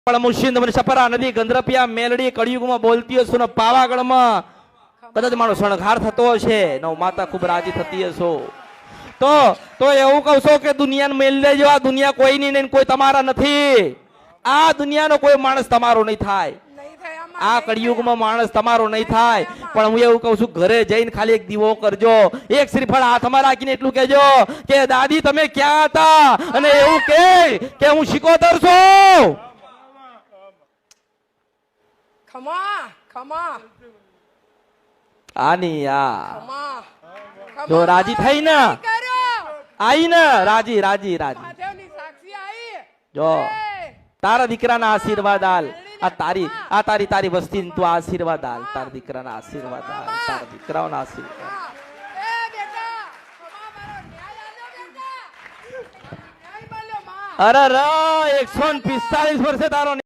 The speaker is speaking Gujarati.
પણ મુશિંદ મને સપરા નદી ગંધરપિયા મેલડી કળિયુગમાં બોલતી હશો ને પાવાગઢમાં કદાચ મારો શણગાર થતો હશે નવ માતા ખૂબ રાજી થતી હશો તો એવું કહું છો કે દુનિયાને મેલ દે જેવા દુનિયા કોઈ નહીં કોઈ તમારા નથી આ દુનિયાનો કોઈ માણસ તમારો નહીં થાય આ કળિયુગમાં માણસ તમારો નહીં થાય પણ હું એવું કહું છું ઘરે જઈને ખાલી એક દીવો કરજો એક શ્રીફળ હાથમાં રાખીને એટલું કહેજો કે દાદી તમે ક્યાં હતા અને એવું કે હું શિકોતર છું આની જો રાજી થઈ ને આઈ ને રાજી રાજી રાજી જો તારા દીકરાના આશીર્વાદ આલ આ તારી વસ્તી તું આશીર્વાદ આલ તારા દીકરાના આશીર્વાદ આલ તારા દીકરાઓના આશીર્વાદ અરે 145 વર્ષે તારો